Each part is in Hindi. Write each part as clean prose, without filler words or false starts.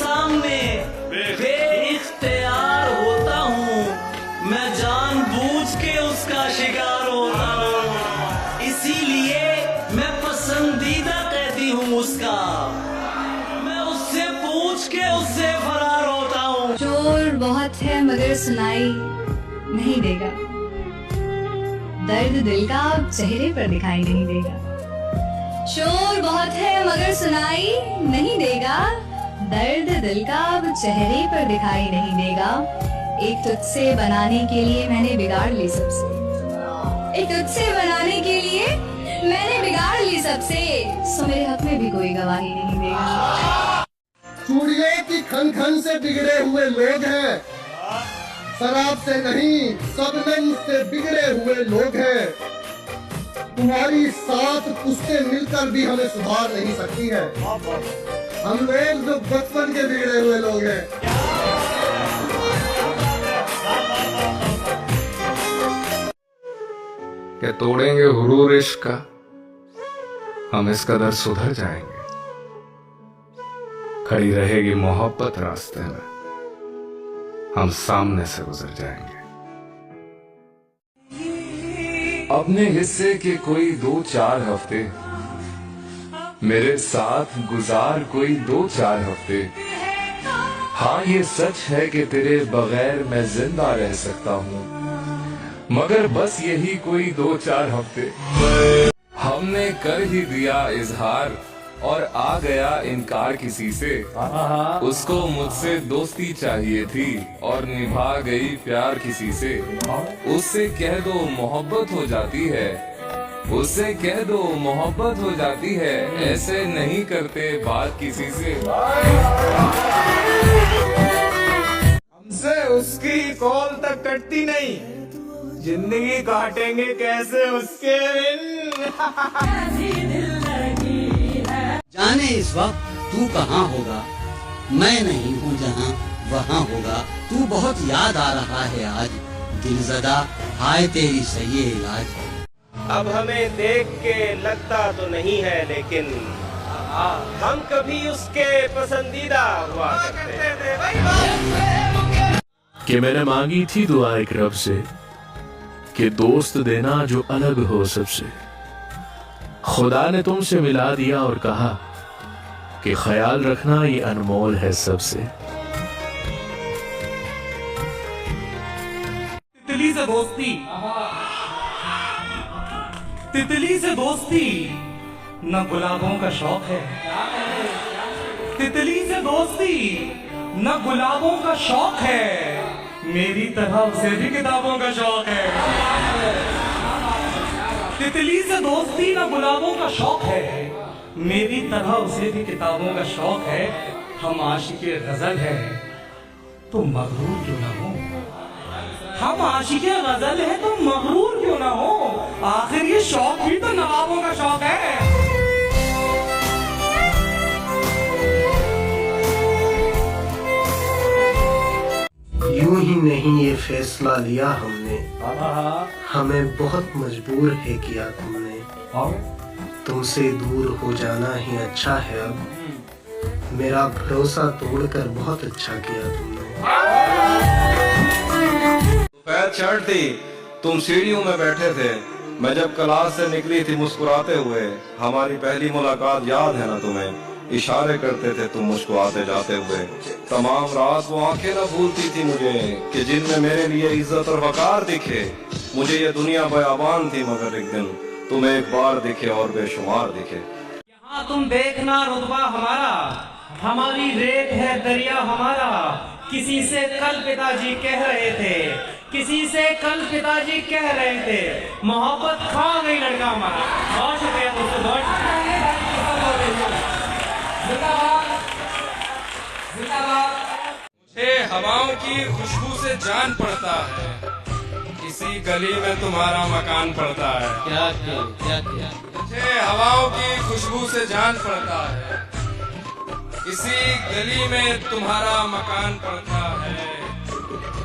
सामने बेइख्तियार होता हूँ, मैं जानबूझ के उसका शिकार होता हूँ, इसीलिए मैं पसंदीदा कहती हूँ उसका, मैं उससे पूछ के उससे फरार होता हूँ। शोर बहुत है मगर सुनाई नहीं देगा, दर्द दिल का चेहरे पर दिखाई नहीं देगा। शोर बहुत है मगर सुनाई नहीं देगा, दर्द दिल का चेहरे पर दिखाई नहीं देगा। एक तुझसे बनाने के लिए मैंने बिगाड़ ली सबसे, एक तुझसे बनाने के लिए मैंने बिगाड़ ली सबसे, सो मेरे हक में भी कोई गवाही नहीं देगा। चूड़िए की खन खन से बिगड़े हुए लोग हैं, शराब से नहीं शबनम से बिगड़े हुए लोग हैं। तुम्हारी 7 पुश्तें मिलकर भी हमें सुधार नहीं सकती है, हम लोग जो बचपन के बिगड़े हुए लोग हैं। क्या तोड़ेंगे हुरूर इश्क का, हम इस कदर सुधर जाएंगे। खड़ी रहेगी मोहब्बत रास्ते में, हम सामने से गुजर जाएंगे। अपने हिस्से के कोई 2-4 हफ्ते मेरे साथ गुजार, कोई 2-4 हफ्ते। हाँ ये सच है कि तेरे बगैर मैं जिंदा रह सकता हूँ, मगर बस यही कोई 2-4 हफ्ते। हमने कर ही दिया इजहार और आ गया इनकार किसी से, उसको मुझसे दोस्ती चाहिए थी और निभा गई प्यार किसी से। उससे कह दो मोहब्बत हो जाती है, उससे कह दो मोहब्बत हो जाती है, ऐसे नहीं करते बात किसी से। हमसे उसकी कॉल तक कटती नहीं, जिंदगी काटेंगे कैसे उसके जाने इस वक्त तू कहाँ होगा, मैं नहीं हूँ जहाँ वहाँ होगा। तू बहुत याद आ रहा है आज, दिलज़दा हाय तेरी सही इलाज। अब हमें देख के लगता तो नहीं है, लेकिन हम कभी उसके पसंदीदा हुआ करते थे। कि मैंने मांगी थी दुआ एक रब से कि दोस्त देना जो अलग हो सबसे। खुदा ने तुमसे मिला दिया और कहा कि ख्याल रखना ये अनमोल है सबसे। तितली से दोस्ती, तितली से दोस्ती न गुलाबों का शौक है, तितली से दोस्ती न गुलाबों का शौक है, मेरी तरह उसे भी किताबों का शौक है। तितली से दोस्ती न गुलाबों का शौक है, मेरी तरह उसे भी किताबों का शौक है। हम आशिक़े गजल है तो मगरूर क्यों ना हो, हम आशिक़े गजल है तो मगरूर क्यों ना हो, आखिर ये शौक भी तो नवाबों का शौक है। यूं ही नहीं ये फैसला लिया हमने, हमें बहुत मजबूर है किया तुमने। तुमसे दूर हो जाना ही अच्छा है अब, मेरा भरोसा तोड़कर बहुत अच्छा किया तुमने। दोपहर चढ़ थी, तुम सीढ़ियों में बैठे थे, मैं जब क्लास से निकली थी मुस्कुराते हुए। हमारी पहली मुलाकात याद है ना तुम्हें, इशारे करते थे तुम मुझको आते जाते हुए। तमाम रात वो आंखें न भूलती थी मुझे कि जिनमें मेरे लिए इज्जत और वकार दिखे। मुझे ये दुनिया बयाबान थी मगर एक दिन तुम एक बार दिखे और बेशुमार दिखे। यहाँ तुम देखना रुतबा हमारा, हमारी रेत है दरिया हमारा। किसी से कल पिताजी कह रहे थे, किसी से कल पिताजी कह रहे थे, मोहब्बत खा गई लड़का हमारा। बहुत शुक्रिया दोस्तों, बहुत मुझे हवाओं की खुशबू से जान पड़ता है, इसी गली में तुम्हारा मकान पड़ता है। क्या किया? मुझे हवाओं की खुशबू से जान पड़ता है, इसी गली में तुम्हारा मकान पड़ता है।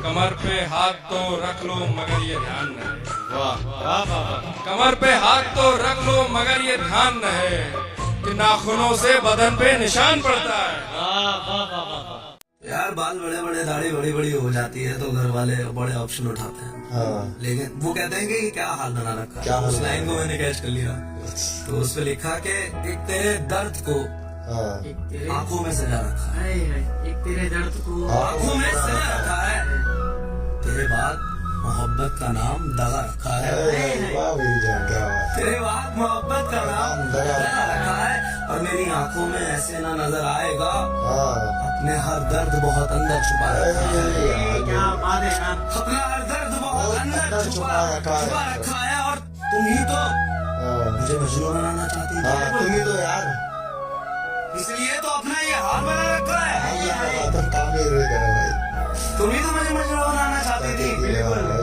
कमर पे हाथ तो रख लो मगर ये ध्यान रहे, वाह, कमर पे हाथ तो रख लो मगर ये ध्यान रहे कि नाखूनों से बदन पे निशान पड़ता है। यार बाल बड़े बड़े दाढ़ी बड़ी बड़ी हो जाती है तो घर वाले बड़े ऑप्शन उठाते हैं। हाँ। लेकिन वो कहते हैं कि क्या हाल बना रखा क्या है। हाल उस बना लाइन को मैंने कैच कर लिया। तो उस पे लिखा कि एक तेरे दर्द को हाँ। आंखों में सजा रखा है, एक तेरे दर्द को आंखों में सजा रखा है, तेरे बाद मोहब्बत का नाम दगा रखा है। वाह मेरी जान, क्या बात। तेरे बाद मोहब्बत का नाम दगा रखा है और मेरी आंखों में ऐसे ना नजर आएगा, हाँ। अपने हर दर्द बहुत अंदर छुपा रखा है। क्या बात है यार। अपना हर दर्द बहुत अंदर छुपा रखा है और तुम ही तो हाँ। मुझे मजनू बनाना चाहती हाँ, थी, तुम ही तो यार इसलिए तो अपना ये हाल बना रखा है। तुम काम ही रहे करे भाई। तुम ही तो मुझे मजनू बनाना चाहती थी,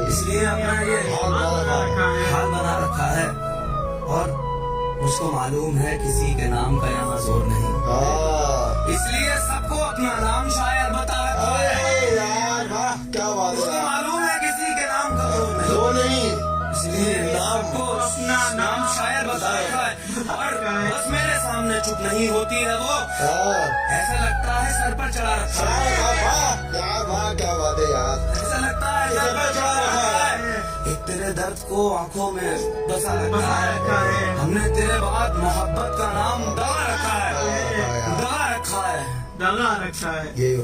इसलिए अपना ये हाल बना रखा है। और मुझको मालूम है किसी के नाम का यहाँ जोर नहीं, हाँ। इसलिए सबको अपना नाम शायर बता रखा है। अरे यार वाह, क्या बात मुझको है। मालूम है किसी के नाम का जोर नहीं, जो नहीं, इसलिए सबको अपना नाम शायर बता रखा है। और बस मेरे सामने चुप नहीं होती है वो, हाँ। ऐसा लगता है सर पर चढ़ा रखा है। यार वाह, क्या बात है यार। ऐसा लगता है सर पर चढ़ा रखा है। एक तेरे दर्द को आंखों में बसा रखा है, हमने तेरे बाद मोहब्बत का नाम दगा रखा है, दगा रखा है। दगा रखा है। ये